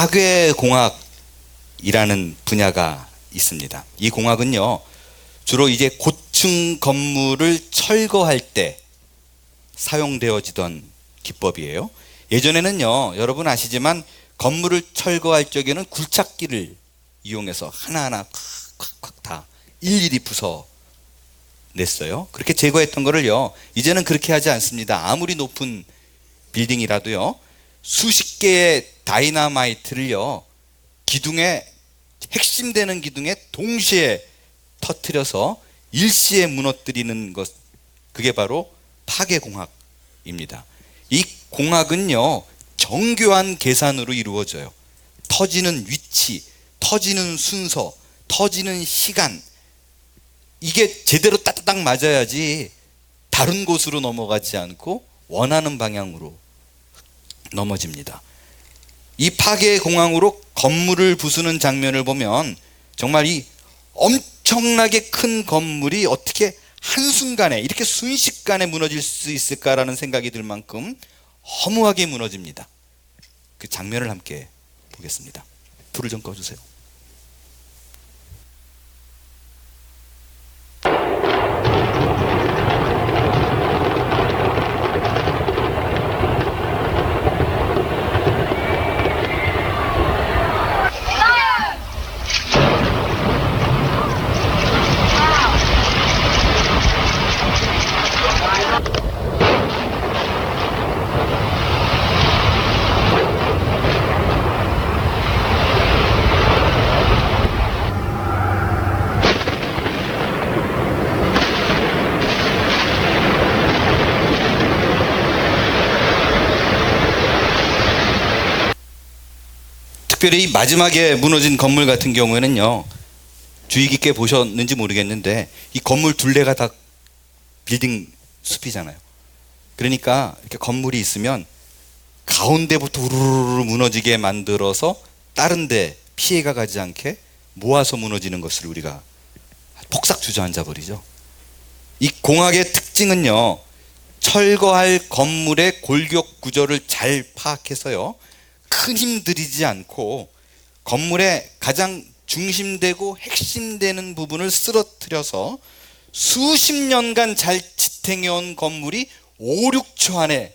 파괴공학이라는 분야가 있습니다. 이 공학은요, 주로 이제 고층 건물을 철거할 때 사용되어지던 기법이에요. 예전에는요, 여러분 아시지만 건물을 철거할 적에는 굴착기를 이용해서 하나하나 콱콱콱 다 일일이 부숴냈어요. 그렇게 제거했던 거를요, 이제는 그렇게 하지 않습니다. 아무리 높은 빌딩이라도요, 수십 개의 다이너마이트를요, 기둥에, 핵심되는 기둥에 동시에 터뜨려서 일시에 무너뜨리는 것, 그게 바로 파괴공학입니다. 이 공학은요, 정교한 계산으로 이루어져요. 터지는 위치, 터지는 순서, 터지는 시간, 이게 제대로 따딱 맞아야지 다른 곳으로 넘어가지 않고 원하는 방향으로 넘어집니다. 이 파괴공학으로 건물을 부수는 장면을 보면 정말 이 엄청나게 큰 건물이 어떻게 한순간에 이렇게 순식간에 무너질 수 있을까라는 생각이 들 만큼 허무하게 무너집니다. 그 장면을 함께 보겠습니다. 불을 좀 꺼주세요. 특별히 이 마지막에 무너진 건물 같은 경우에는요, 주의 깊게 보셨는지 모르겠는데 이 건물 둘레가 다 빌딩 숲이잖아요. 그러니까 이렇게 건물이 있으면 가운데부터 우르르 무너지게 만들어서 다른 데 피해가 가지 않게 모아서 무너지는 것을 우리가 폭삭 주저앉아 버리죠. 이 공학의 특징은요, 철거할 건물의 골격 구조를 잘 파악해서요, 큰 힘 들이지 않고 건물의 가장 중심되고 핵심되는 부분을 쓰러뜨려서 수십 년간 잘 지탱해온 건물이 5, 6초 안에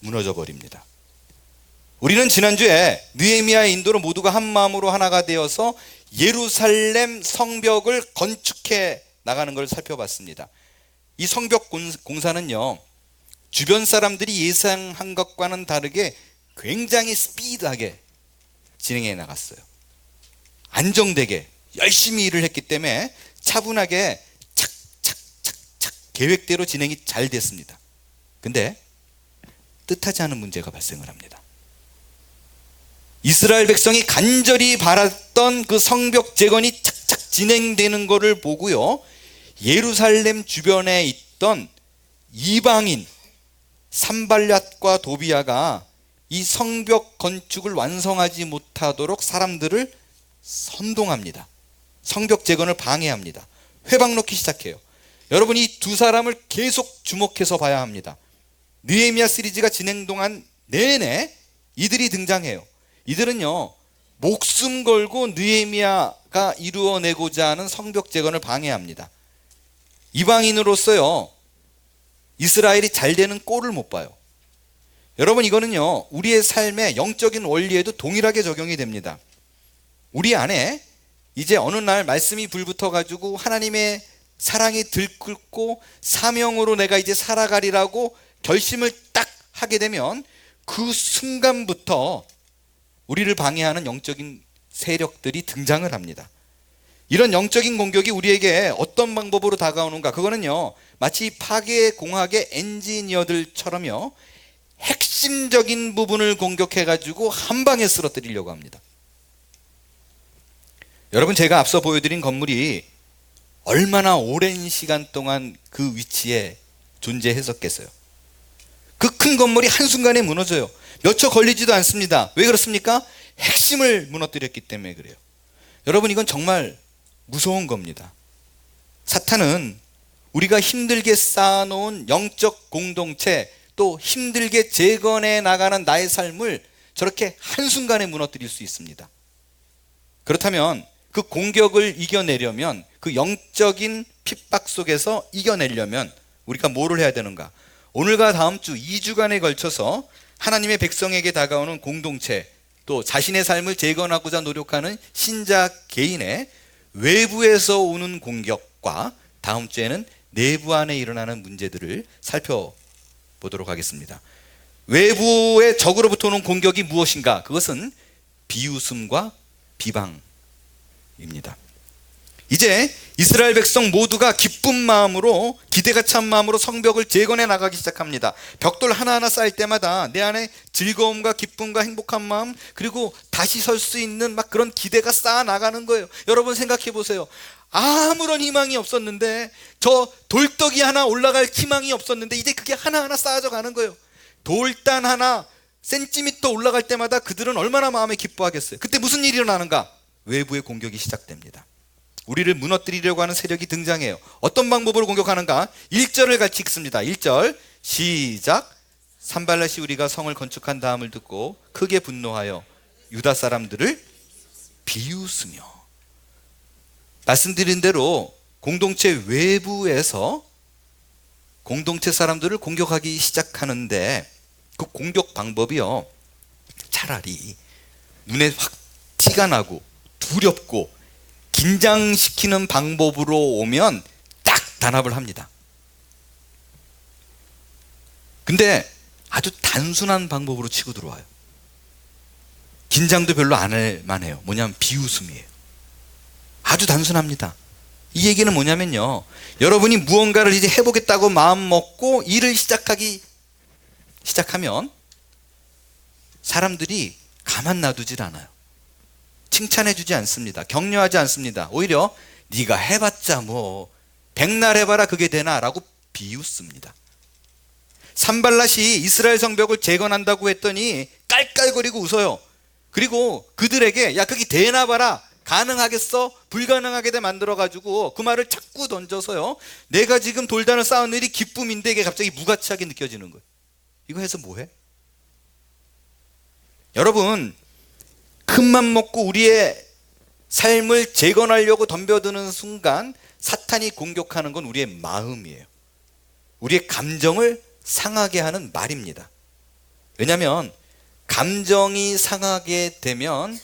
무너져 버립니다. 우리는 지난주에 느헤미야의 인도로 모두가 한 마음으로 하나가 되어서 예루살렘 성벽을 건축해 나가는 걸 살펴봤습니다. 이 성벽 공사는요, 주변 사람들이 예상한 것과는 다르게 굉장히 스피드하게 진행해 나갔어요. 안정되게 열심히 일을 했기 때문에 차분하게 착착착착 계획대로 진행이 잘 됐습니다. 근데 뜻하지 않은 문제가 발생을 합니다. 이스라엘 백성이 간절히 바랐던 그 성벽 재건이 착착 진행되는 것을 보고요, 예루살렘 주변에 있던 이방인 산발랏과 도비아가 이 성벽 건축을 완성하지 못하도록 사람들을 선동합니다. 성벽 재건을 방해합니다. 회방 놓기 시작해요. 여러분, 이 두 사람을 계속 주목해서 봐야 합니다. 느헤미야 시리즈가 진행 동안 내내 이들이 등장해요. 이들은요, 목숨 걸고 느헤미야가 이루어내고자 하는 성벽 재건을 방해합니다. 이방인으로서요, 이스라엘이 잘 되는 꼴을 못 봐요. 여러분, 이거는요, 우리의 삶의 영적인 원리에도 동일하게 적용이 됩니다. 우리 안에 이제 어느 날 말씀이 불붙어 가지고 하나님의 사랑이 들끓고 사명으로 내가 이제 살아가리라고 결심을 딱 하게 되면 그 순간부터 우리를 방해하는 영적인 세력들이 등장을 합니다. 이런 영적인 공격이 우리에게 어떤 방법으로 다가오는가? 그거는요, 마치 파괴공학의 엔지니어들처럼요, 핵심적인 부분을 공격해 가지고 한 방에 쓰러뜨리려고 합니다. 여러분, 제가 앞서 보여드린 건물이 얼마나 오랜 시간 동안 그 위치에 존재했었겠어요. 그 큰 건물이 한순간에 무너져요. 몇 초 걸리지도 않습니다. 왜 그렇습니까? 핵심을 무너뜨렸기 때문에 그래요. 여러분, 이건 정말 무서운 겁니다. 사탄은 우리가 힘들게 쌓아놓은 영적 공동체, 또 힘들게 재건해 나가는 나의 삶을 저렇게 한순간에 무너뜨릴 수 있습니다. 그렇다면 그 공격을 이겨내려면, 그 영적인 핍박 속에서 이겨내려면 우리가 뭐를 해야 되는가? 오늘과 다음 주 2주간에 걸쳐서 하나님의 백성에게 다가오는 공동체, 또 자신의 삶을 재건하고자 노력하는 신자 개인의 외부에서 오는 공격과 다음 주에는 내부 안에 일어나는 문제들을 살펴보도록 하겠습니다. 외부의 적으로부터 오는 공격이 무엇인가? 그것은 비웃음과 비방입니다. 이제 이스라엘 백성 모두가 기쁜 마음으로, 기대가 찬 마음으로 성벽을 재건해 나가기 시작합니다. 벽돌 하나하나 쌓일 때마다 내 안에 즐거움과 기쁨과 행복한 마음, 그리고 다시 설 수 있는 막 그런 기대가 쌓아 나가는 거예요. 여러분 생각해 보세요. 아무런 희망이 없었는데, 저 돌덩이 하나 올라갈 희망이 없었는데 이제 그게 하나하나 쌓아져 가는 거예요. 돌단 하나 센티미터 올라갈 때마다 그들은 얼마나 마음에 기뻐하겠어요. 그때 무슨 일이 일어나는가? 외부의 공격이 시작됩니다. 우리를 무너뜨리려고 하는 세력이 등장해요. 어떤 방법으로 공격하는가? 1절을 같이 읽습니다. 1절 시작. 산발랏이 우리가 성을 건축한 다음을 듣고 크게 분노하여 유다 사람들을 비웃으며. 말씀드린 대로 공동체 외부에서 공동체 사람들을 공격하기 시작하는데, 그 공격 방법이요, 차라리 눈에 확 티가 나고 두렵고 긴장시키는 방법으로 오면 딱 단합을 합니다. 근데 아주 단순한 방법으로 치고 들어와요. 긴장도 별로 안 할 만해요. 뭐냐면 비웃음이에요. 아주 단순합니다. 이 얘기는 뭐냐면요, 여러분이 무언가를 이제 해보겠다고 마음 먹고 일을 시작하면 사람들이 가만 놔두질 않아요. 칭찬해주지 않습니다. 격려하지 않습니다. 오히려 네가 해봤자 뭐 백날 해봐라 그게 되나 라고 비웃습니다. 산발랏이 이스라엘 성벽을 재건한다고 했더니 깔깔거리고 웃어요. 그리고 그들에게 야 그게 되나 봐라, 가능하겠어? 불가능하게 만들어가지고 그 말을 자꾸 던져서요, 내가 지금 돌단을 쌓은 일이 기쁨인데 이게 갑자기 무가치하게 느껴지는 거예요. 이거 해서 뭐해? 여러분, 큰맘 먹고 우리의 삶을 재건하려고 덤벼드는 순간 사탄이 공격하는 건 우리의 마음이에요. 우리의 감정을 상하게 하는 말입니다. 왜냐하면 감정이 상하게 되면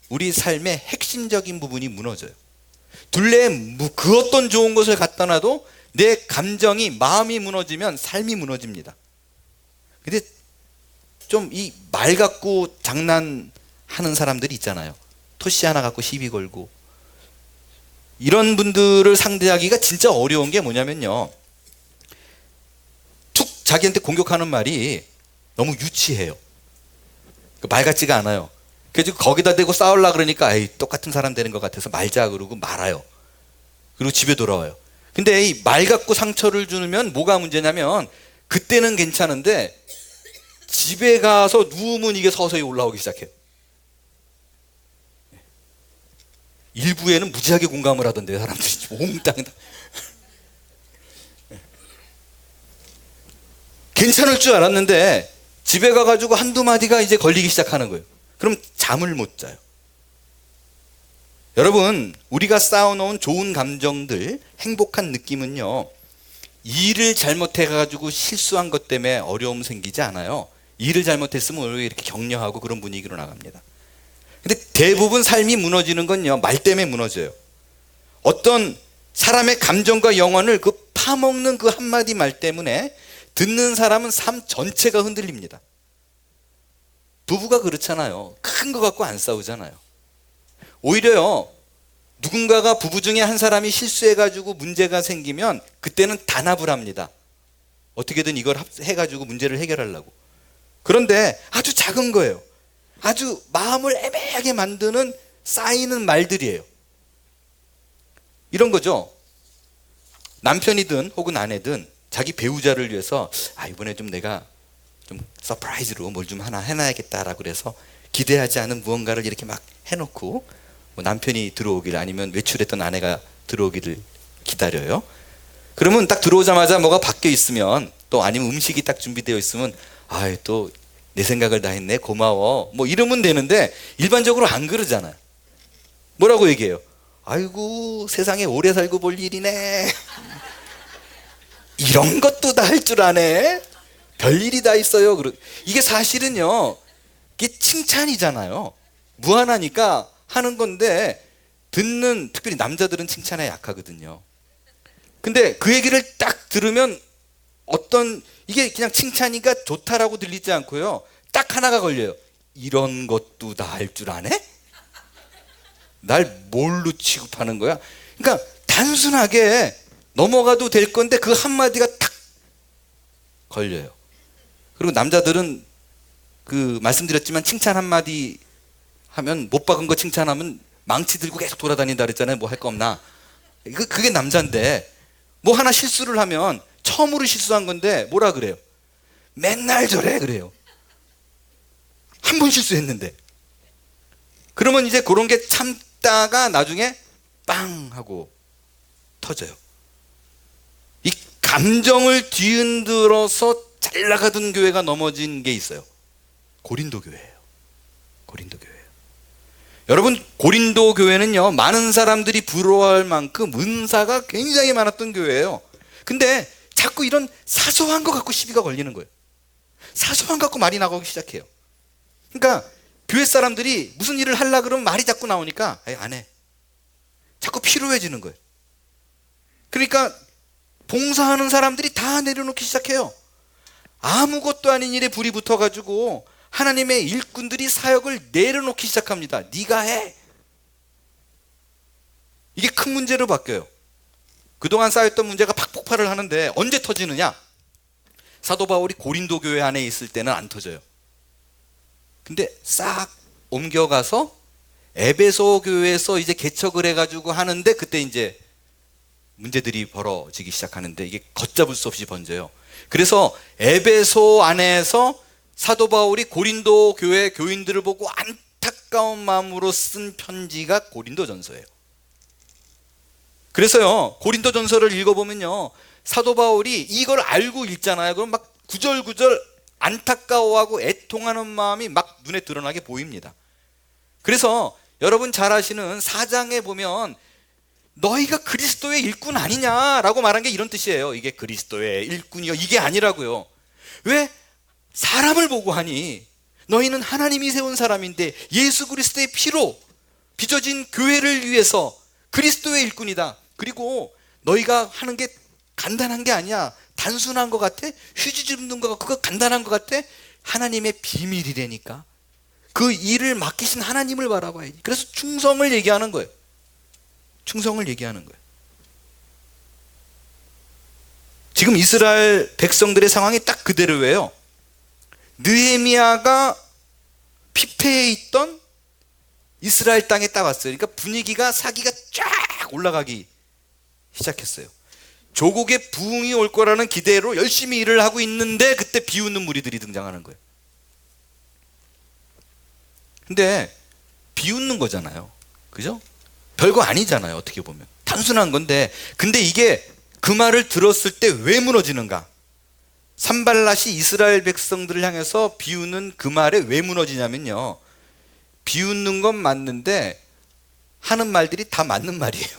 우리 삶의 핵심적인 부분이 무너져요. 둘레에 그 어떤 좋은 것을 갖다 놔도 내 감정이, 마음이 무너지면 삶이 무너집니다. 근데 좀 이 말 갖고 장난하는 사람들이 있잖아요. 토시 하나 갖고 시비 걸고. 이런 분들을 상대하기가 진짜 어려운 게 뭐냐면요, 툭 자기한테 공격하는 말이 너무 유치해요. 말 같지가 않아요. 그래서 거기다 대고 싸우려고 그러니까 에이, 똑같은 사람 되는 것 같아서 말자 그러고 말아요. 그리고 집에 돌아와요. 근데 이 말 갖고 상처를 주면 뭐가 문제냐면, 그때는 괜찮은데 집에 가서 누우면 이게 서서히 올라오기 시작해요. 일부에는 무지하게 공감을 하던데요, 사람들이. 몽땅 괜찮을 줄 알았는데 집에 가가지고 한두 마디가 이제 걸리기 시작하는 거예요. 그럼 잠을 못 자요. 여러분, 우리가 쌓아놓은 좋은 감정들, 행복한 느낌은요, 일을 잘못해가지고 실수한 것 때문에 어려움 생기지 않아요. 일을 잘못했으면 오히려 이렇게 격려하고 그런 분위기로 나갑니다. 근데 대부분 삶이 무너지는 건요, 말 때문에 무너져요. 어떤 사람의 감정과 영혼을 그 파먹는 그 한마디 말 때문에 듣는 사람은 삶 전체가 흔들립니다. 부부가 그렇잖아요. 큰 거 갖고 안 싸우잖아요. 오히려요, 누군가가 부부 중에 한 사람이 실수해가지고 문제가 생기면 그때는 단합을 합니다. 어떻게든 이걸 해가지고 문제를 해결하려고. 그런데 아주 작은 거예요. 아주 마음을 애매하게 만드는 쌓이는 말들이에요. 이런 거죠. 남편이든 혹은 아내든 자기 배우자를 위해서 이번에 좀 내가 좀 서프라이즈로 뭘 좀 하나 해놔야겠다라고 그래서 기대하지 않은 무언가를 이렇게 막 해놓고, 뭐 남편이 들어오기를, 아니면 외출했던 아내가 들어오기를 기다려요. 그러면 딱 들어오자마자 뭐가 바뀌어 있으면, 또 아니면 음식이 딱 준비되어 있으면 또 내 생각을 다 했네, 고마워, 뭐 이러면 되는데 일반적으로 안 그러잖아요. 뭐라고 얘기해요? 아이고, 세상에 오래 살고 볼 일이네. 이런 것도 다 할 줄 아네. 별일이 다 있어요. 이게 사실은요, 이게 칭찬이잖아요. 무한하니까 하는 건데, 듣는, 특별히 남자들은 칭찬에 약하거든요. 근데 그 얘기를 딱 들으면 이게 그냥 칭찬이니까 좋다라고 들리지 않고요, 딱 하나가 걸려요. 이런 것도 다 할 줄 아네? 날 뭘로 취급하는 거야? 그러니까 단순하게 넘어가도 될 건데 그 한마디가 탁 걸려요. 그리고 남자들은 말씀드렸지만 칭찬 한마디 하면, 못 박은 거 칭찬하면 망치 들고 계속 돌아다닌다 그랬잖아요. 뭐 할 거 없나? 그게 남자인데, 뭐 하나 실수를 하면 처음으로 실수한 건데 뭐라 그래요? 맨날 저래 그래요. 한 번 실수했는데. 그러면 이제 그런 게 참다가 나중에 빵 하고 터져요. 이 감정을 뒤흔들어서 잘 나가던 교회가 넘어진 게 있어요. 고린도 교회예요. 고린도 교회예요. 여러분, 고린도 교회는요, 많은 사람들이 부러워할 만큼 은사가 굉장히 많았던 교회예요. 근데 자꾸 이런 사소한 거 갖고 시비가 걸리는 거예요. 사소한 거 갖고 말이 나가기 시작해요. 그러니까 교회 사람들이 무슨 일을 하려고 그러면 말이 자꾸 나오니까 안 해. 자꾸 피로해지는 거예요. 그러니까 봉사하는 사람들이 다 내려놓기 시작해요. 아무것도 아닌 일에 불이 붙어가지고 하나님의 일꾼들이 사역을 내려놓기 시작합니다. 네가 해. 이게 큰 문제로 바뀌어요. 그동안 쌓였던 문제가 팍 폭발을 하는데 언제 터지느냐? 사도 바울이 고린도 교회 안에 있을 때는 안 터져요. 근데 싹 옮겨가서 에베소 교회에서 이제 개척을 해가지고 하는데, 그때 이제 문제들이 벌어지기 시작하는데 이게 걷잡을 수 없이 번져요. 그래서 에베소 안에서 사도 바울이 고린도 교회 교인들을 보고 안타까운 마음으로 쓴 편지가 고린도전서예요. 그래서요, 고린도전서를 읽어보면요, 사도 바울이 이걸 알고 읽잖아요. 그럼 막 구절구절 안타까워하고 애통하는 마음이 막 눈에 드러나게 보입니다. 그래서 여러분 잘 아시는 4장에 보면 너희가 그리스도의 일꾼 아니냐라고 말한 게 이런 뜻이에요. 이게 그리스도의 일꾼이요, 이게 아니라고요. 왜? 사람을 보고 하니 너희는 하나님이 세운 사람인데 예수 그리스도의 피로 빚어진 교회를 위해서 그리스도의 일꾼이다. 그리고 너희가 하는 게 간단한 게 아니야. 단순한 것 같아? 휴지 줍는 거 그거 간단한 것 같아? 하나님의 비밀이라니까. 그 일을 맡기신 하나님을 바라봐야지. 그래서 충성을 얘기하는 거예요. 충성을 얘기하는 거예요. 지금 이스라엘 백성들의 상황이 딱 그대로예요. 느헤미야가 피폐해 있던 이스라엘 땅에 딱 왔어요. 그러니까 분위기가, 사기가 쫙 올라가기 시작했어요. 조국의 부흥이 올 거라는 기대로 열심히 일을 하고 있는데 그때 비웃는 무리들이 등장하는 거예요. 근데 비웃는 거잖아요. 그죠? 별거 아니잖아요. 어떻게 보면 단순한 건데, 근데 이게 그 말을 들었을 때 왜 무너지는가? 산발랏이 이스라엘 백성들을 향해서 비웃는 그 말에 왜 무너지냐면요, 비웃는 건 맞는데 하는 말들이 다 맞는 말이에요.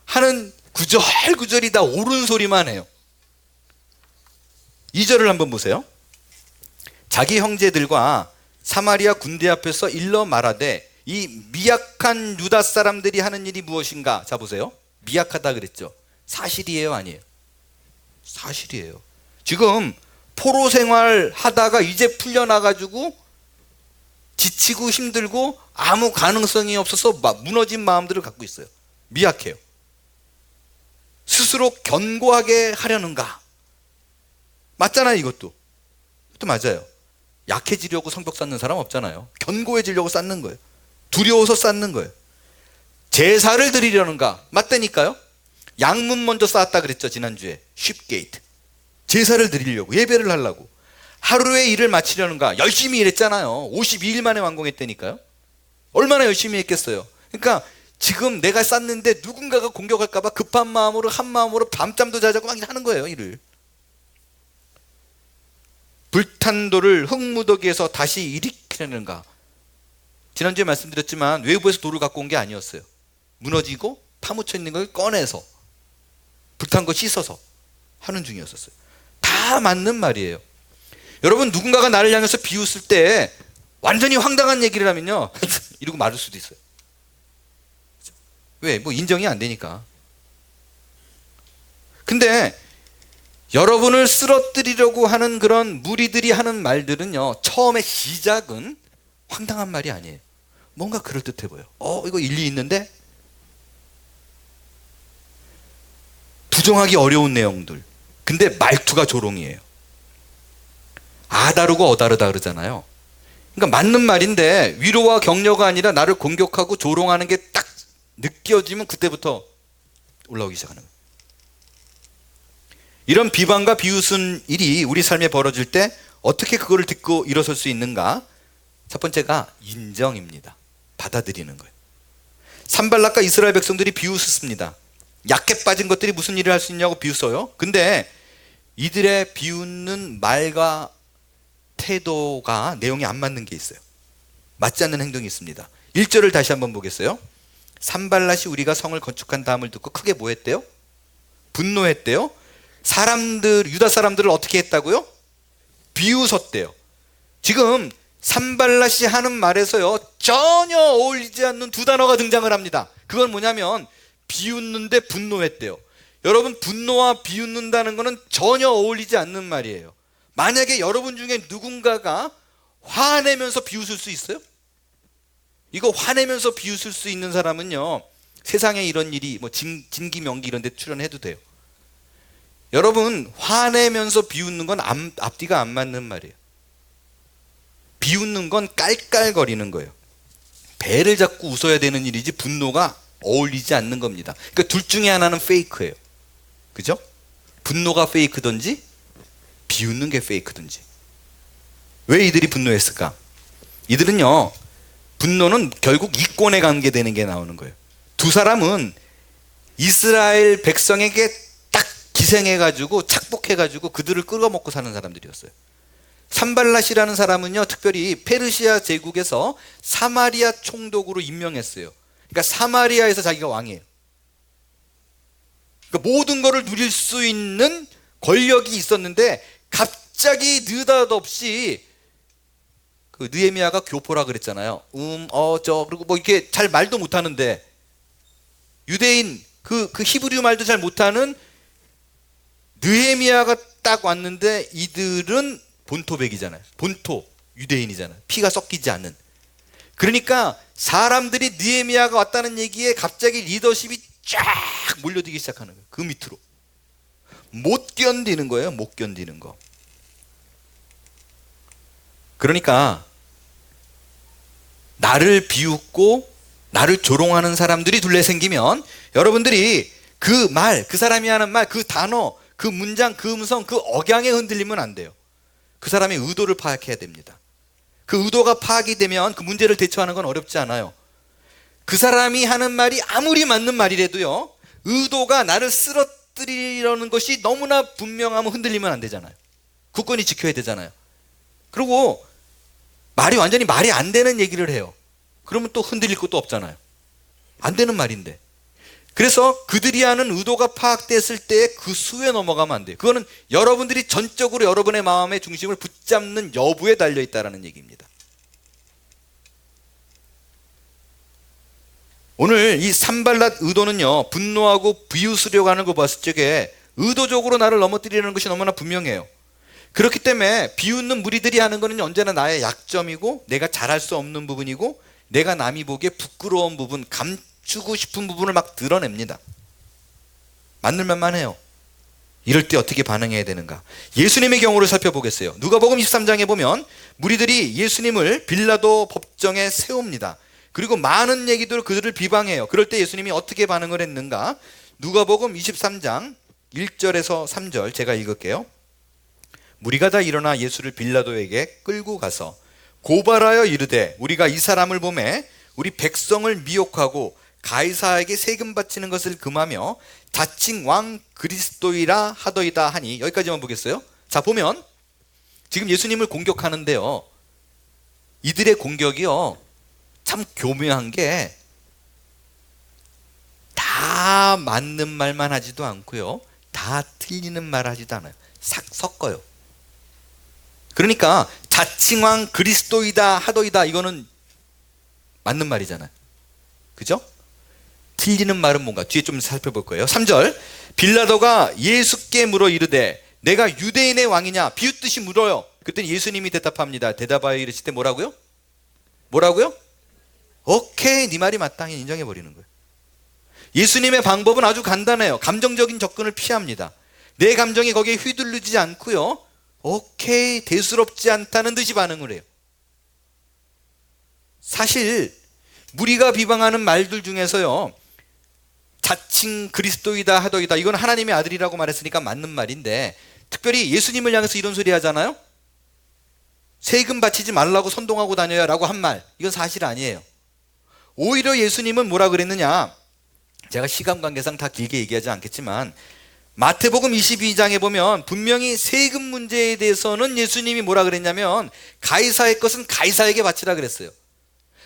하는 구절구절이 다 옳은 소리만 해요. 2절을 한번 보세요. 자기 형제들과 사마리아 군대 앞에서 일러 말하되 이 미약한 유다 사람들이 하는 일이 무엇인가? 자 보세요. 미약하다 그랬죠. 사실이에요, 아니에요? 사실이에요. 지금 포로 생활 하다가 이제 풀려나가지고 지치고 힘들고 아무 가능성이 없어서 무너진 마음들을 갖고 있어요. 미약해요. 스스로 견고하게 하려는가? 맞잖아요. 이것도 맞아요. 약해지려고 성벽 쌓는 사람 없잖아요. 견고해지려고 쌓는 거예요. 두려워서 쌓는 거예요. 제사를 드리려는가? 맞다니까요. 양문 먼저 쌓았다 그랬죠, 지난주에. 쉽게이트. 제사를 드리려고, 예배를 하려고. 하루의 일을 마치려는가? 열심히 일했잖아요. 52일 만에 완공했다니까요. 얼마나 열심히 했겠어요. 그러니까 지금 내가 쌓는데 누군가가 공격할까 봐 급한 마음으로, 한 마음으로 밤잠도 자자고 막 하는 거예요, 일을. 불탄 돌을 흙무더기에서 다시 일으키려는가? 지난주에 말씀드렸지만 외부에서 돌을 갖고 온 게 아니었어요. 무너지고 파묻혀 있는 걸 꺼내서 불탄 거 씻어서 하는 중이었었어요. 다 맞는 말이에요. 여러분, 누군가가 나를 향해서 비웃을 때 완전히 황당한 얘기를 하면요 이러고 말을 수도 있어요. 왜? 뭐 인정이 안 되니까. 근데 여러분을 쓰러뜨리려고 하는 그런 무리들이 하는 말들은요, 처음에 시작은 황당한 말이 아니에요. 뭔가 그럴듯해 보여. 이거 일리 있는데? 부정하기 어려운 내용들. 근데 말투가 조롱이에요. 아다르고 어다르다 그러잖아요. 그러니까 맞는 말인데 위로와 격려가 아니라 나를 공격하고 조롱하는 게 딱 느껴지면 그때부터 올라오기 시작하는 거예요. 이런 비방과 비웃은 일이 우리 삶에 벌어질 때 어떻게 그거를 듣고 일어설 수 있는가? 첫 번째가 인정입니다. 받아들이는 거예요. 산발락과 이스라엘 백성들이 비웃었습니다. 약해 빠진 것들이 무슨 일을 할 수 있냐고 비웃어요. 근데 이들의 비웃는 말과 태도가 내용이 안 맞는 게 있어요. 맞지 않는 행동이 있습니다. 1절을 다시 한번 보겠어요. 산발랏이 우리가 성을 건축한 다음을 듣고 크게 뭐 했대요? 분노했대요. 유다 사람들을 어떻게 했다고요? 비웃었대요. 지금 산발랏이 하는 말에서요 전혀 어울리지 않는 두 단어가 등장을 합니다. 그건 뭐냐면 비웃는데 분노했대요. 여러분, 분노와 비웃는다는 것은 전혀 어울리지 않는 말이에요. 만약에 여러분 중에 누군가가 화내면서 비웃을 수 있어요? 이거 화내면서 비웃을 수 있는 사람은요, 세상에 이런 일이 뭐 진기 명기 이런 데 출연해도 돼요. 여러분, 화내면서 비웃는 건 앞뒤가 안 맞는 말이에요. 비웃는 건 깔깔거리는 거예요. 배를 잡고 웃어야 되는 일이지 분노가 어울리지 않는 겁니다. 그러니까 둘 중에 하나는 페이크예요. 그죠? 분노가 페이크든지 비웃는 게 페이크든지. 왜 이들이 분노했을까? 이들은요, 분노는 결국 이권에 관계되는 게 나오는 거예요. 두 사람은 이스라엘 백성에게 딱 기생해가지고 착복해가지고 그들을 끌어먹고 사는 사람들이었어요. 산발랏이라는 사람은요, 특별히 페르시아 제국에서 사마리아 총독으로 임명했어요. 그러니까 사마리아에서 자기가 왕이에요. 그러니까 모든 것을 누릴 수 있는 권력이 있었는데 갑자기 느닷없이 그 느헤미야가 교포라 그랬잖아요. 그리고 뭐 이렇게 잘 말도 못하는데 유대인 그 히브리 말도 잘 못하는 느헤미야가 딱 왔는데 이들은 본토백이잖아요. 본토 유대인이잖아요. 피가 섞이지 않는. 그러니까 사람들이 느헤미야가 왔다는 얘기에 갑자기 리더십이 쫙 몰려들기 시작하는 거예요. 그 밑으로. 못 견디는 거예요. 못 견디는 거. 그러니까 나를 비웃고 나를 조롱하는 사람들이 둘레 생기면 여러분들이 그 말, 그 사람이 하는 말, 그 단어, 그 문장, 그 음성, 그 억양에 흔들리면 안 돼요. 그 사람의 의도를 파악해야 됩니다. 그 의도가 파악이 되면 그 문제를 대처하는 건 어렵지 않아요. 그 사람이 하는 말이 아무리 맞는 말이라도요, 의도가 나를 쓰러뜨리려는 것이 너무나 분명하면 흔들리면 안 되잖아요. 굳건히 지켜야 되잖아요. 그리고 말이 완전히 말이 안 되는 얘기를 해요. 그러면 또 흔들릴 것도 없잖아요. 안 되는 말인데. 그래서 그들이 하는 의도가 파악됐을 때 그 수에 넘어가면 안 돼요. 그거는 여러분들이 전적으로 여러분의 마음의 중심을 붙잡는 여부에 달려있다는 얘기입니다. 오늘 이 산발랏 의도는요, 분노하고 비웃으려고 하는 거 봤을 적에 의도적으로 나를 넘어뜨리려는 것이 너무나 분명해요. 그렇기 때문에 비웃는 무리들이 하는 것은 언제나 나의 약점이고 내가 잘할 수 없는 부분이고 내가 남이 보기에 부끄러운 부분, 감추고 싶은 부분을 막 드러냅니다. 맞는 말만 해요. 이럴 때 어떻게 반응해야 되는가? 예수님의 경우를 살펴보겠어요. 누가복음 23장에 보면 무리들이 예수님을 빌라도 법정에 세웁니다. 그리고 많은 얘기들 그들을 비방해요. 그럴 때 예수님이 어떻게 반응을 했는가? 누가복음 23장 1절에서 3절 제가 읽을게요. 무리가 다 일어나 예수를 빌라도에게 끌고 가서 고발하여 이르되 우리가 이 사람을 보매 우리 백성을 미혹하고 가이사에게 세금 바치는 것을 금하며 자칭 왕 그리스도이라 하더이다 하니, 여기까지만 보겠어요. 자, 보면 지금 예수님을 공격하는데요, 이들의 공격이요 참 교묘한 게 다 맞는 말만 하지도 않고요, 다 틀리는 말 하지도 않아요. 싹 섞어요. 그러니까 자칭왕 그리스도이다 하도이다, 이거는 맞는 말이잖아요. 그죠? 틀리는 말은 뭔가 뒤에 좀 살펴볼 거예요. 3절, 빌라도가 예수께 물어 이르되 내가 유대인의 왕이냐 비웃듯이 물어요. 그랬더니 예수님이 대답합니다. 대답하여 이르시되 뭐라고요? 뭐라고요? 오케이, 네 말이 맞다, 인정해 버리는 거예요. 예수님의 방법은 아주 간단해요. 감정적인 접근을 피합니다. 내 감정이 거기에 휘둘리지 않고요, 오케이, 대수롭지 않다는 듯이 반응을 해요. 사실 무리가 비방하는 말들 중에서요, 자칭 그리스도이다 하도이다, 이건 하나님의 아들이라고 말했으니까 맞는 말인데, 특별히 예수님을 향해서 이런 소리 하잖아요. 세금 바치지 말라고 선동하고 다녀야 라고 한 말, 이건 사실 아니에요. 오히려 예수님은 뭐라 그랬느냐, 제가 시간 관계상 다 길게 얘기하지 않겠지만 마태복음 22장에 보면 분명히 세금 문제에 대해서는 예수님이 뭐라 그랬냐면 가이사의 것은 가이사에게 바치라 그랬어요.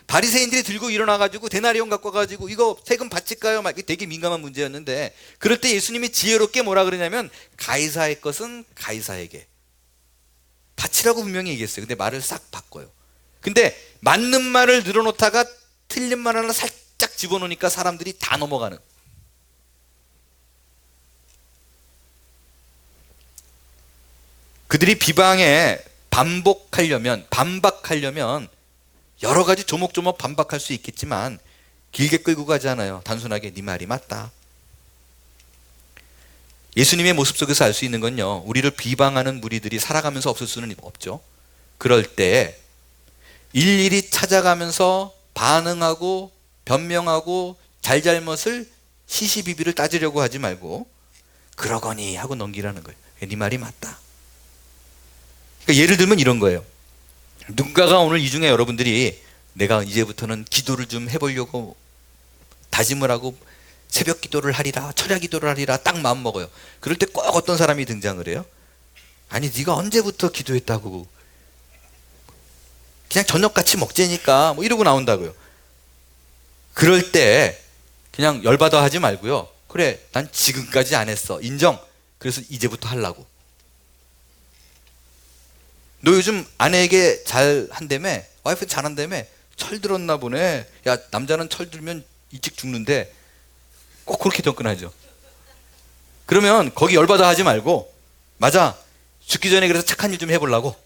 바리새인들이 들고 일어나가지고 데나리온 갖고 가지고 이거 세금 바칠까요? 막 되게 민감한 문제였는데, 그럴 때 예수님이 지혜롭게 뭐라 그러냐면 가이사의 것은 가이사에게 바치라고 분명히 얘기했어요. 근데 말을 싹 바꿔요. 근데 맞는 말을 늘어놓다가 틀린 말 하나 살짝 집어넣으니까 사람들이 다 넘어가는. 그들이 비방에 반박하려면 여러 가지 조목조목 반박할 수 있겠지만 길게 끌고 가지 않아요. 단순하게 네 말이 맞다. 예수님의 모습 속에서 알 수 있는 건요, 우리를 비방하는 무리들이 살아가면서 없을 수는 없죠. 그럴 때 일일이 찾아가면서 반응하고 변명하고 잘잘못을 시시비비를 따지려고 하지 말고 그러거니 하고 넘기라는 거예요. 네 말이 맞다. 그러니까 예를 들면 이런 거예요. 누군가가 오늘 이 중에 여러분들이 내가 이제부터는 기도를 좀 해보려고 다짐을 하고 새벽 기도를 하리라, 철야 기도를 하리라 딱 마음 먹어요. 그럴 때 꼭 어떤 사람이 등장을 해요. 아니 네가 언제부터 기도했다고, 그냥 저녁같이 먹자니까 뭐 이러고 나온다고요. 그럴 때 그냥 열받아 하지 말고요, 그래 난 지금까지 안 했어, 인정, 그래서 이제부터 하려고. 너 요즘 아내에게 잘 한다며, 와이프 잘한다며, 철 들었나 보네. 야, 남자는 철 들면 일찍 죽는데 꼭 그렇게 접근하죠. 그러면 거기 열받아 하지 말고, 맞아, 죽기 전에 그래서 착한 일 좀 해보려고.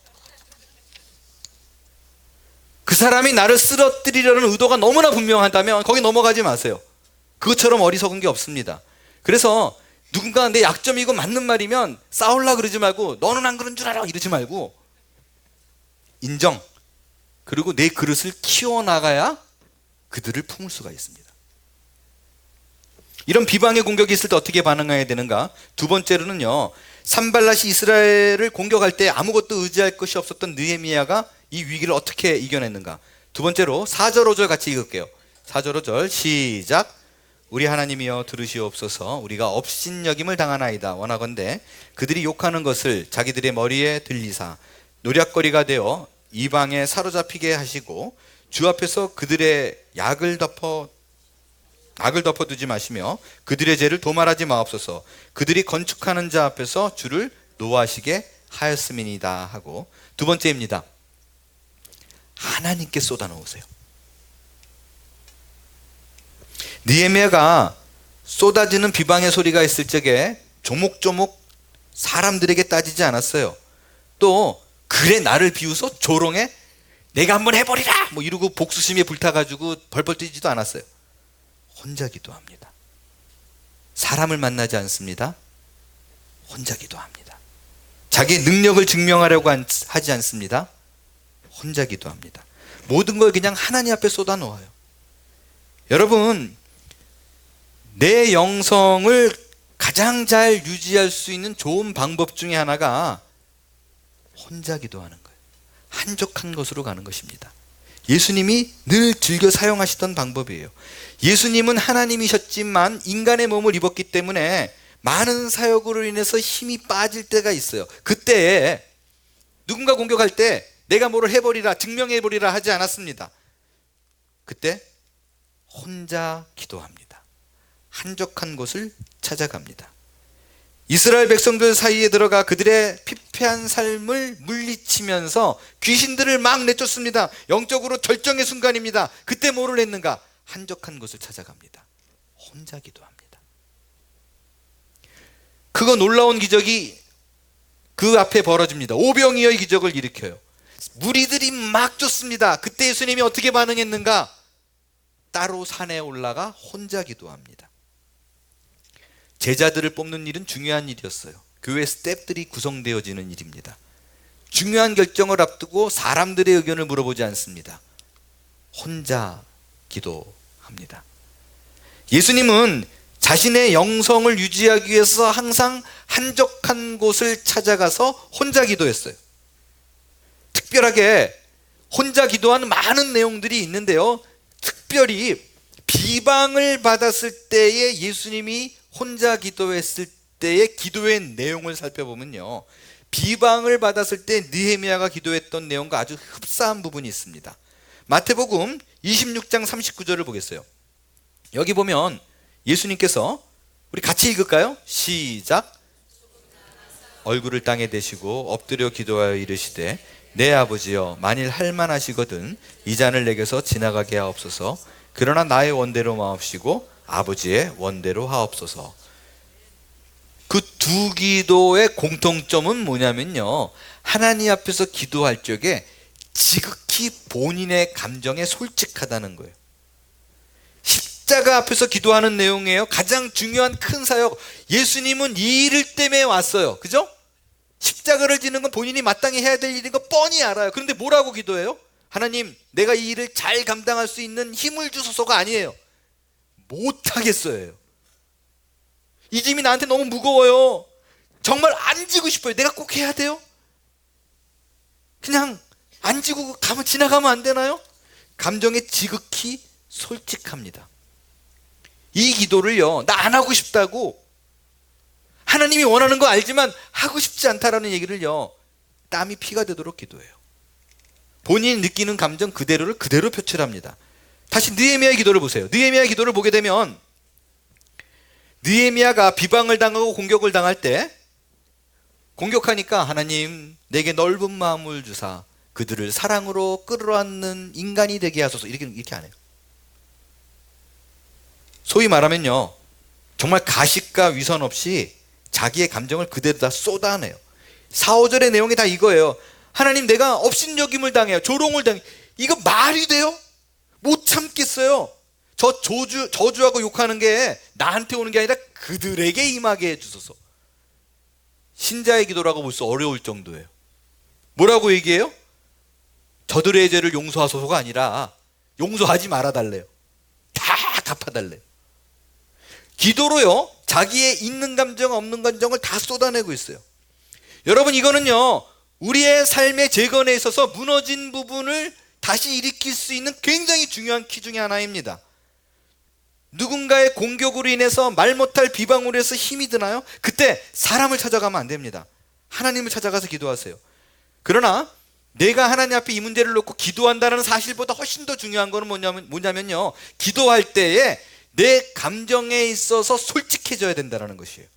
그 사람이 나를 쓰러뜨리려는 의도가 너무나 분명하다면 거기 넘어가지 마세요. 그것처럼 어리석은 게 없습니다. 그래서 누군가 내 약점이고 맞는 말이면 싸우려고 그러지 말고, 너는 안 그런 줄 알아 이러지 말고 인정, 그리고 내 그릇을 키워나가야 그들을 품을 수가 있습니다. 이런 비방의 공격이 있을 때 어떻게 반응해야 되는가? 두 번째로는요, 산발랏이 이스라엘을 공격할 때 아무것도 의지할 것이 없었던 느헤미야가 이 위기를 어떻게 이겨냈는가? 두 번째로 4절 5절 같이 읽을게요. 4절 5절 시작. 우리 하나님이여 들으시옵소서. 우리가 업신여김을 당하나이다. 원하건대 그들이 욕하는 것을 자기들의 머리에 들리사 노략거리가 되어 이방에 사로잡히게 하시고 주 앞에서 그들의 악을 덮어두지 마시며 그들의 죄를 도말하지 마옵소서. 그들이 건축하는 자 앞에서 주를 노하시게 하였음이니이다 하고, 두 번째입니다. 하나님께 쏟아놓으세요. 느헤미야가 쏟아지는 비방의 소리가 있을 적에 조목조목 사람들에게 따지지 않았어요. 또 그래 나를 비웃어 조롱해 내가 한번 해버리라 뭐 이러고 복수심에 불타가지고 벌벌 뛰지도 않았어요. 혼자 기도합니다. 사람을 만나지 않습니다. 혼자 기도합니다. 자기의 능력을 증명하려고 하지 않습니다. 혼자 기도합니다. 모든 걸 그냥 하나님 앞에 쏟아놓아요. 여러분, 내 영성을 가장 잘 유지할 수 있는 좋은 방법 중에 하나가 혼자 기도하는 거예요. 한적한 곳으로 가는 것입니다. 예수님이 늘 즐겨 사용하시던 방법이에요. 예수님은 하나님이셨지만 인간의 몸을 입었기 때문에 많은 사역으로 인해서 힘이 빠질 때가 있어요. 그때에 누군가 공격할 때 내가 뭐를 해버리라, 증명해버리라 하지 않았습니다. 그때 혼자 기도합니다. 한적한 곳을 찾아갑니다. 이스라엘 백성들 사이에 들어가 그들의 피폐한 삶을 물리치면서 귀신들을 막 내쫓습니다. 영적으로 절정의 순간입니다. 그때 뭐를 했는가? 한적한 곳을 찾아갑니다. 혼자 기도합니다. 그거 놀라운 기적이 그 앞에 벌어집니다. 오병이어의 기적을 일으켜요. 무리들이 막 쫓습니다. 그때 예수님이 어떻게 반응했는가? 따로 산에 올라가 혼자 기도합니다. 제자들을 뽑는 일은 중요한 일이었어요. 교회 스태프들이 구성되어지는 일입니다. 중요한 결정을 앞두고 사람들의 의견을 물어보지 않습니다. 혼자 기도합니다. 예수님은 자신의 영성을 유지하기 위해서 항상 한적한 곳을 찾아가서 혼자 기도했어요. 특별하게 혼자 기도하는 많은 내용들이 있는데요, 특별히 비방을 받았을 때에 예수님이 혼자 기도했을 때의 기도의 내용을 살펴보면요, 비방을 받았을 때 느헤미야가 기도했던 내용과 아주 흡사한 부분이 있습니다. 마태복음 26장 39절을 보겠어요. 여기 보면 예수님께서, 우리 같이 읽을까요? 시작. 얼굴을 땅에 대시고 엎드려 기도하여 이르시되 내 아버지여, 만일 할만하시거든 이 잔을 내게서 지나가게 하옵소서. 그러나 나의 원대로 마옵시고 아버지의 원대로 하옵소서. 그 두 기도의 공통점은 뭐냐면요, 하나님 앞에서 기도할 적에 지극히 본인의 감정에 솔직하다는 거예요. 십자가 앞에서 기도하는 내용이에요. 가장 중요한 큰 사역. 예수님은 이 일 때문에 왔어요. 그죠? 십자가를 지는 건 본인이 마땅히 해야 될 일인 거 뻔히 알아요. 그런데 뭐라고 기도해요? 하나님, 내가 이 일을 잘 감당할 수 있는 힘을 주소서가 아니에요. 못하겠어요. 이 짐이 나한테 너무 무거워요. 정말 안 지고 싶어요. 내가 꼭 해야 돼요? 그냥 안 지고 가면 지나가면 안 되나요? 감정에 지극히 솔직합니다. 이 기도를요, 나 안 하고 싶다고, 하나님이 원하는 거 알지만 하고 싶지 않다라는 얘기를요, 땀이 피가 되도록 기도해요. 본인이 느끼는 감정 그대로를 그대로 표출합니다. 다시 느헤미야의 기도를 보세요. 느헤미야의 기도를 보게 되면, 느헤미야가 비방을 당하고 공격을 당할 때, 공격하니까 하나님 내게 넓은 마음을 주사 그들을 사랑으로 끌어안는 인간이 되게 하소서, 이렇게 안 해요. 소위 말하면요, 정말 가식과 위선 없이 자기의 감정을 그대로 다 쏟아내요. 4, 5절의 내용이 다 이거예요. 하나님, 내가 업신여김을 당해요. 조롱을 당해요. 이거 말이 돼요? 못 참겠어요. 저 저주하고 욕하는 게 나한테 오는 게 아니라 그들에게 임하게 해주소서. 신자의 기도라고 볼 수 어려울 정도예요. 뭐라고 얘기해요? 저들의 죄를 용서하소서가 아니라 용서하지 말아달래요. 다 갚아달래요. 기도로요, 자기의 있는 감정 없는 감정을 다 쏟아내고 있어요. 여러분, 이거는요, 우리의 삶의 재건에 있어서 무너진 부분을 다시 일으킬 수 있는 굉장히 중요한 키 중에 하나입니다. 누군가의 공격으로 인해서 말 못할 비방으로 해서 힘이 드나요? 그때 사람을 찾아가면 안 됩니다. 하나님을 찾아가서 기도하세요. 그러나 내가 하나님 앞에 이 문제를 놓고 기도한다는 사실보다 훨씬 더 중요한 것은 뭐냐면요, 기도할 때에 내 감정에 있어서 솔직해져야 된다는 것이에요.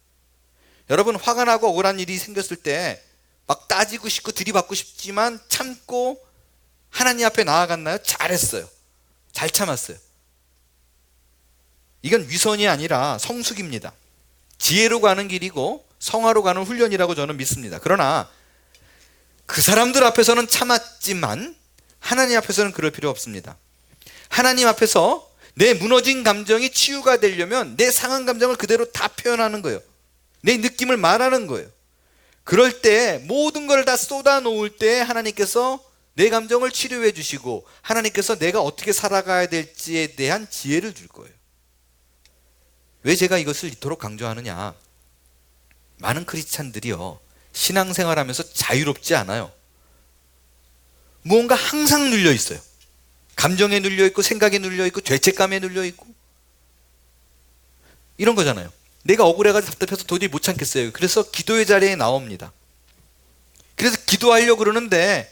여러분, 화가 나고 억울한 일이 생겼을 때 막 따지고 싶고 들이받고 싶지만 참고 하나님 앞에 나아갔나요? 잘했어요. 잘 참았어요. 이건 위선이 아니라 성숙입니다. 지혜로 가는 길이고 성화로 가는 훈련이라고 저는 믿습니다. 그러나 그 사람들 앞에서는 참았지만 하나님 앞에서는 그럴 필요 없습니다. 하나님 앞에서 내 무너진 감정이 치유가 되려면 내 상한 감정을 그대로 다 표현하는 거예요. 내 느낌을 말하는 거예요. 그럴 때 모든 걸 다 쏟아 놓을 때 하나님께서 내 감정을 치료해 주시고 하나님께서 내가 어떻게 살아가야 될지에 대한 지혜를 줄 거예요. 왜 제가 이것을 이토록 강조하느냐? 많은 크리스찬들이요, 신앙생활하면서 자유롭지 않아요. 무언가 항상 눌려 있어요. 감정에 눌려 있고 생각에 눌려 있고 죄책감에 눌려 있고 이런 거잖아요. 내가 억울해가지고 답답해서 도저히 못 참겠어요. 그래서 기도의 자리에 나옵니다. 그래서 기도하려고 그러는데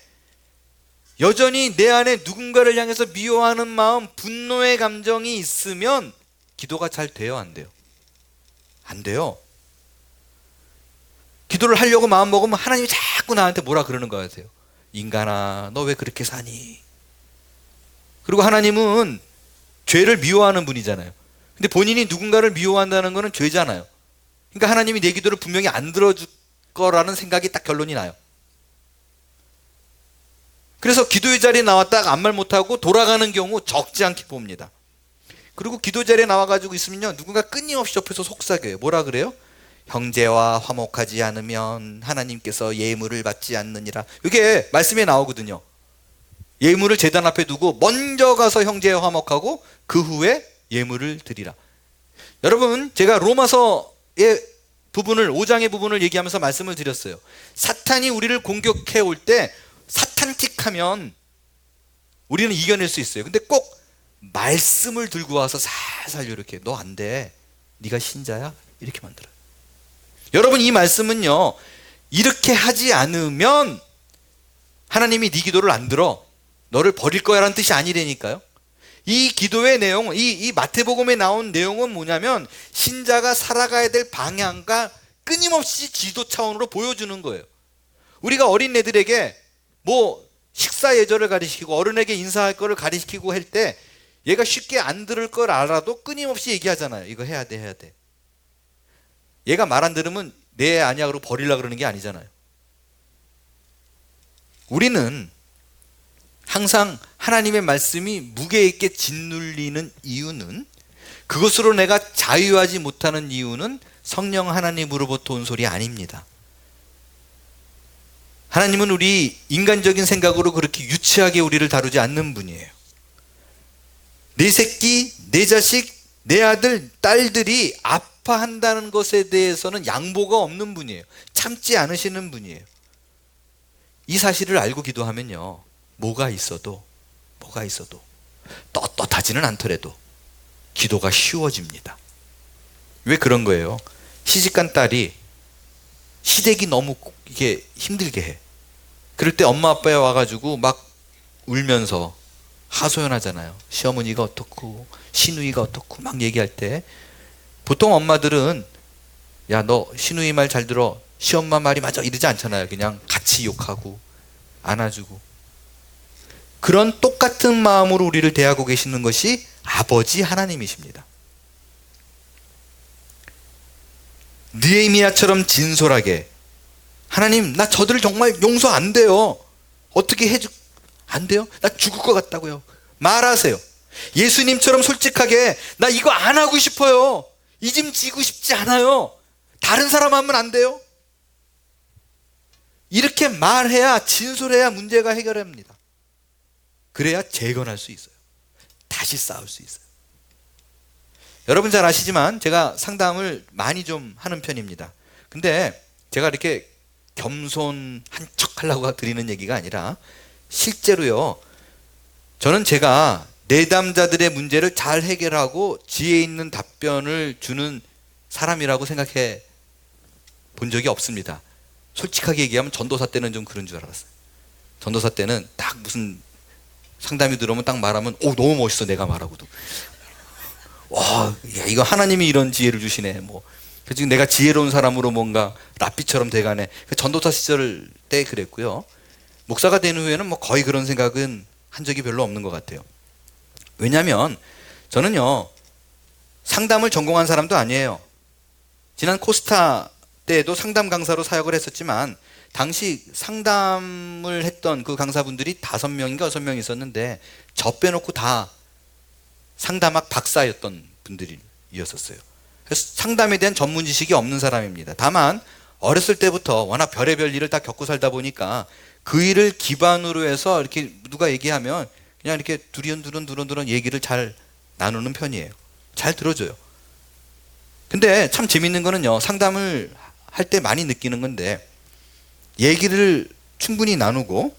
여전히 내 안에 누군가를 향해서 미워하는 마음, 분노의 감정이 있으면 기도가 잘 돼요, 안 돼요? 안 돼요. 기도를 하려고 마음 먹으면 하나님이 자꾸 나한테 뭐라 그러는 거 같아요. 인간아, 너 왜 그렇게 사니? 그리고 하나님은 죄를 미워하는 분이잖아요. 근데 본인이 누군가를 미워한다는 거는 죄잖아요. 그러니까 하나님이 내 기도를 분명히 안 들어줄 거라는 생각이 딱 결론이 나요. 그래서 기도의 자리에 나왔다가 아무 말 못하고 돌아가는 경우 적지 않게 봅니다. 그리고 기도 자리에 나와가지고 있으면요, 누군가 끊임없이 옆에서 속삭여요. 뭐라 그래요? 형제와 화목하지 않으면 하나님께서 예물을 받지 않느니라. 이게 말씀에 나오거든요. 예물을 제단 앞에 두고 먼저 가서 형제와 화목하고 그 후에 예물을 드리라. 여러분, 제가 로마서의 부분을, 5장의 부분을 얘기하면서 말씀을 드렸어요. 사탄이 우리를 공격해 올 때 사탄틱하면 우리는 이겨낼 수 있어요. 근데 꼭 말씀을 들고 와서 살살 이렇게, 너 안 돼, 네가 신자야, 이렇게 만들어요. 여러분, 이 말씀은요, 이렇게 하지 않으면 하나님이 네 기도를 안 들어, 너를 버릴 거야 라는 뜻이 아니라니까요. 이 기도의 내용은, 이 마태복음에 나온 내용은 뭐냐면 신자가 살아가야 될 방향과 끊임없이 지도 차원으로 보여주는 거예요. 우리가 어린애들에게 뭐 식사 예절을 가르치고 어른에게 인사할 거를 가르치고 할 때 얘가 쉽게 안 들을 걸 알아도 끊임없이 얘기하잖아요. 이거 해야 돼, 해야 돼. 얘가 말 안 들으면 내 아니야 그러고 버리려고 그러는 게 아니잖아요. 우리는 항상 하나님의 말씀이 무게 있게 짓눌리는 이유는, 그것으로 내가 자유하지 못하는 이유는 성령 하나님으로부터 온 소리 아닙니다. 하나님은 우리 인간적인 생각으로 그렇게 유치하게 우리를 다루지 않는 분이에요. 내 새끼, 내 자식, 내 아들, 딸들이 아파한다는 것에 대해서는 양보가 없는 분이에요. 참지 않으시는 분이에요. 이 사실을 알고 기도하면요, 뭐가 있어도 떳떳하지는 않더라도 기도가 쉬워집니다. 왜 그런 거예요? 시집간 딸이 시댁이 너무 이게 힘들게 해. 그럴 때 엄마 아빠에 와가지고 막 울면서 하소연하잖아요. 시어머니가 어떻고 시누이가 어떻고 막 얘기할 때 보통 엄마들은 야, 너 시누이 말 잘 들어, 시엄마 말이 맞아, 이러지 않잖아요. 그냥 같이 욕하고 안아주고. 그런 똑같은 마음으로 우리를 대하고 계시는 것이 아버지 하나님이십니다. 느헤미야처럼 진솔하게, 하나님, 나 저들 정말 용서 안 돼요. 어떻게 안 돼요? 나 죽을 것 같다고요. 말하세요. 예수님처럼 솔직하게, 나 이거 안 하고 싶어요. 이 짐 지고 싶지 않아요. 다른 사람 하면 안 돼요? 이렇게 말해야, 진솔해야 문제가 해결합니다. 그래야 재건할 수 있어요. 다시 싸울 수 있어요. 여러분 잘 아시지만 제가 상담을 많이 좀 하는 편입니다. 근데 제가 이렇게 겸손한 척 하려고 드리는 얘기가 아니라 실제로요, 저는 제가 내담자들의 문제를 잘 해결하고 지혜 있는 답변을 주는 사람이라고 생각해 본 적이 없습니다. 솔직하게 얘기하면 전도사 때는 좀 그런 줄 알았어요. 전도사 때는 딱 무슨 상담이 들어오면 딱 말하면 오, 너무 멋있어, 내가 말하고도. 와, 야, 이거 하나님이 이런 지혜를 주시네. 뭐 지금 내가 지혜로운 사람으로 뭔가 랍비처럼 돼가네. 전도사 시절 때 그랬고요. 목사가 된 후에는 뭐 거의 그런 생각은 한 적이 별로 없는 것 같아요. 왜냐하면 저는요, 상담을 전공한 사람도 아니에요. 지난 코스타 때에도 상담 강사로 사역을 했었지만 당시 상담을 했던 그 강사분들이 5명인가 6명 있었는데 저 빼놓고 다 상담학 박사였던 분들이었어요. 그래서 상담에 대한 전문 지식이 없는 사람입니다. 다만 어렸을 때부터 워낙 별의별 일을 다 겪고 살다 보니까 그 일을 기반으로 해서 이렇게 누가 얘기하면 그냥 이렇게 두런두런 얘기를 잘 나누는 편이에요. 잘 들어줘요. 근데 참 재밌는 거는요, 상담을 할 때 많이 느끼는 건데, 얘기를 충분히 나누고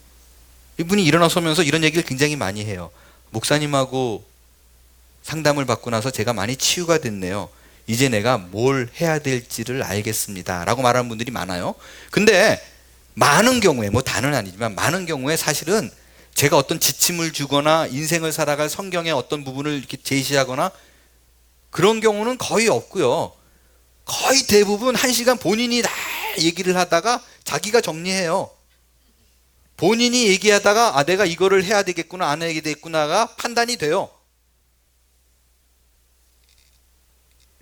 이분이 일어나서면서 이런 얘기를 굉장히 많이 해요. 목사님하고 상담을 받고 나서 제가 많이 치유가 됐네요. 이제 내가 뭘 해야 될지를 알겠습니다 라고 말하는 분들이 많아요. 근데 많은 경우에, 뭐 다는 아니지만 많은 경우에 사실은 제가 어떤 지침을 주거나 인생을 살아갈 성경의 어떤 부분을 이렇게 제시하거나 그런 경우는 거의 없고요. 거의 대부분 1시간 본인이 다 얘기를 하다가 자기가 정리해요. 본인이 얘기하다가 아, 내가 이거를 해야 되겠구나, 안 해야 되겠구나가 판단이 돼요.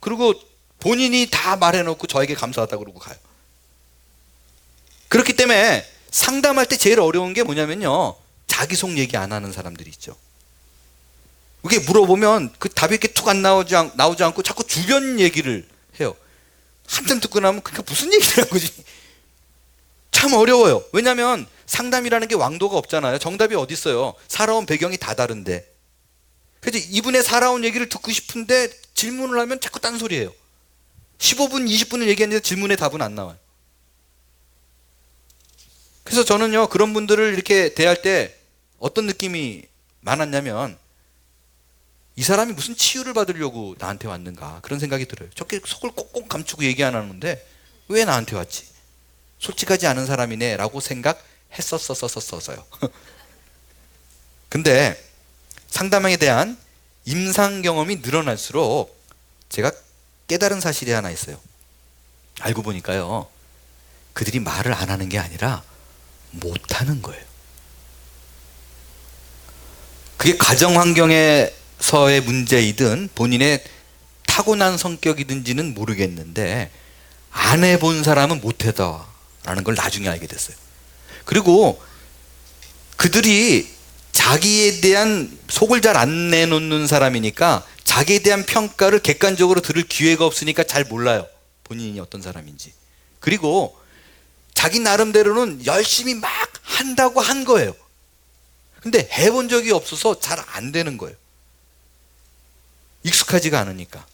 그리고 본인이 다 말해놓고 저에게 감사하다고 그러고 가요. 그렇기 때문에 상담할 때 제일 어려운 게 뭐냐면요, 자기 속 얘기 안 하는 사람들이 있죠. 이게 물어보면 그 답이 이렇게 툭 안 나오지 않고 자꾸 주변 얘기를 해요. 한참 듣고 나면 그게 무슨 얘기를 한 거지? 참 어려워요. 왜냐하면 상담이라는 게 왕도가 없잖아요. 정답이 어디 있어요? 살아온 배경이 다 다른데. 그래서 이분의 살아온 얘기를 듣고 싶은데 질문을 하면 자꾸 딴소리예요. 15분, 20분을 얘기했는데 질문에 답은 안 나와요. 그래서 저는요, 그런 분들을 이렇게 대할 때 어떤 느낌이 많았냐면, 이 사람이 무슨 치유를 받으려고 나한테 왔는가, 그런 생각이 들어요. 저렇게 속을 꽁꽁 감추고 얘기 안 하는데 왜 나한테 왔지? 솔직하지 않은 사람이네 라고 생각했었어요. 근데 상담에 대한 임상 경험이 늘어날수록 제가 깨달은 사실이 하나 있어요. 알고 보니까요, 그들이 말을 안 하는 게 아니라 못하는 거예요. 그게 가정 환경에서의 문제이든 본인의 타고난 성격이든지는 모르겠는데, 안 해본 사람은 못하다라는 걸 나중에 알게 됐어요. 그리고 그들이 자기에 대한, 속을 잘 안 내놓는 사람이니까 자기에 대한 평가를 객관적으로 들을 기회가 없으니까 잘 몰라요, 본인이 어떤 사람인지. 그리고 자기 나름대로는 열심히 막 한다고 한 거예요. 근데 해본 적이 없어서 잘 안 되는 거예요. 익숙하지가 않으니까.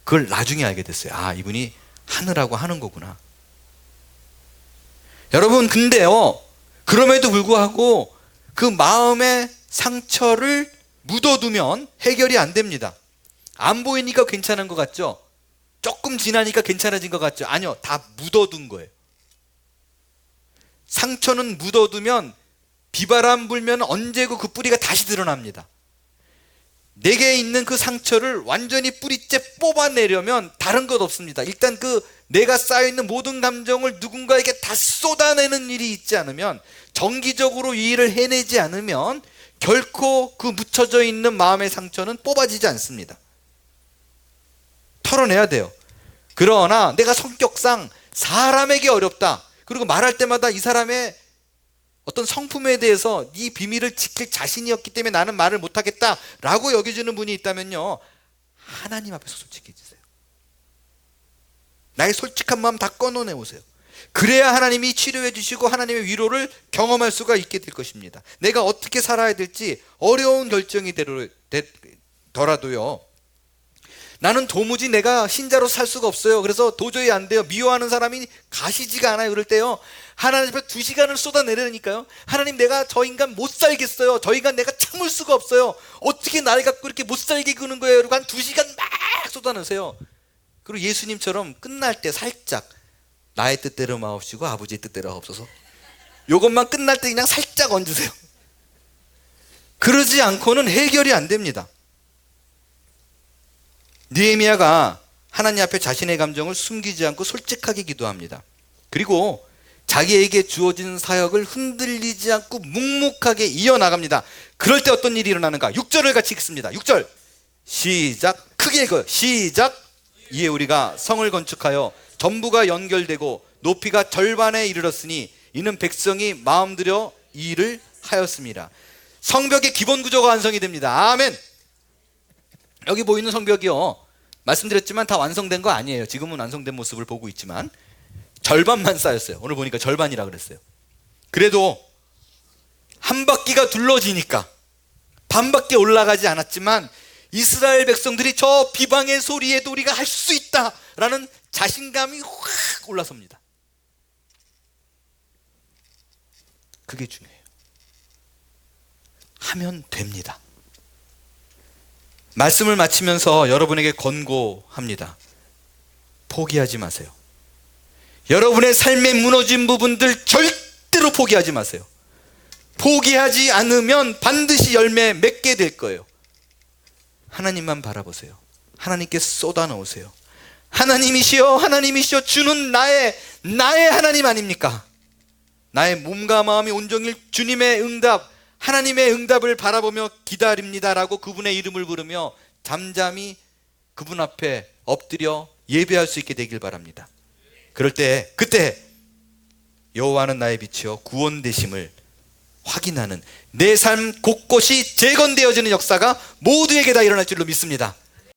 그걸 나중에 알게 됐어요. 아, 이분이 하느라고 하는 거구나. 여러분, 근데요, 그럼에도 불구하고 그 마음의 상처를 묻어두면 해결이 안 됩니다. 안 보이니까 괜찮은 것 같죠? 조금 지나니까 괜찮아진 것 같죠? 아니요, 다 묻어둔 거예요. 상처는 묻어두면 비바람 불면 언제고 그 뿌리가 다시 드러납니다. 내게 있는 그 상처를 완전히 뿌리째 뽑아내려면 다른 것 없습니다. 일단 그 내가 쌓여있는 모든 감정을 누군가에게 다 쏟아내는 일이 있지 않으면, 정기적으로 이 일을 해내지 않으면 결코 그 묻혀져 있는 마음의 상처는 뽑아지지 않습니다. 털어내야 돼요. 그러나 내가 성격상 사람에게 어렵다, 그리고 말할 때마다 이 사람의 어떤 성품에 대해서 이 비밀을 지킬 자신이 없기 때문에 나는 말을 못하겠다 라고 여겨지는 분이 있다면요, 하나님 앞에서 솔직해지세요. 나의 솔직한 마음 다 꺼내오세요. 그래야 하나님이 치료해 주시고 하나님의 위로를 경험할 수가 있게 될 것입니다. 내가 어떻게 살아야 될지 어려운 결정이 되더라도요, 나는 도무지 내가 신자로 살 수가 없어요, 그래서 도저히 안 돼요, 미워하는 사람이 가시지가 않아요, 그럴 때요, 하나님 앞에 2시간을 쏟아내려니까요, 하나님, 내가 저 인간 못 살겠어요, 저 인간 내가 참을 수가 없어요, 어떻게 나를 갖고 이렇게 못 살게 구는 거예요. 그리고 한 2시간 막 쏟아내세요. 그리고 예수님처럼 끝날 때 살짝, 나의 뜻대로 마옵시고 아버지의 뜻대로 하옵소서, 요것만 끝날 때 그냥 살짝 얹으세요. 그러지 않고는 해결이 안 됩니다. 느헤미야가 하나님 앞에 자신의 감정을 숨기지 않고 솔직하게 기도합니다. 그리고 자기에게 주어진 사역을 흔들리지 않고 묵묵하게 이어나갑니다. 그럴 때 어떤 일이 일어나는가? 6절을 같이 읽습니다. 6절 시작. 크게 읽어요. 시작. 이에 우리가 성을 건축하여 전부가 연결되고 높이가 절반에 이르렀으니 이는 백성이 마음들여 이 일을 하였습니다. 성벽의 기본 구조가 완성이 됩니다. 아멘. 여기 보이는 성벽이요, 말씀드렸지만 다 완성된 거 아니에요. 지금은 완성된 모습을 보고 있지만 절반만 쌓였어요. 오늘 보니까 절반이라 그랬어요. 그래도 한 바퀴가 둘러지니까 반밖에 올라가지 않았지만 이스라엘 백성들이 저 비방의 소리에도 우리가 할 수 있다라는 자신감이 확 올라섭니다. 그게 중요해요. 하면 됩니다. 말씀을 마치면서 여러분에게 권고합니다. 포기하지 마세요. 여러분의 삶에 무너진 부분들 절대로 포기하지 마세요. 포기하지 않으면 반드시 열매 맺게 될 거예요. 하나님만 바라보세요. 하나님께 쏟아 넣으세요. 하나님이시여, 하나님이시여, 주는 나의 하나님 아닙니까? 나의 몸과 마음이 온종일 주님의 응답, 하나님의 응답을 바라보며 기다립니다라고 그분의 이름을 부르며 잠잠히 그분 앞에 엎드려 예배할 수 있게 되길 바랍니다. 그럴 때, 그때 여호와는 나의 빛이여 구원 되심을 확인하는 내 삶 곳곳이 재건되어지는 역사가 모두에게 다 일어날 줄로 믿습니다.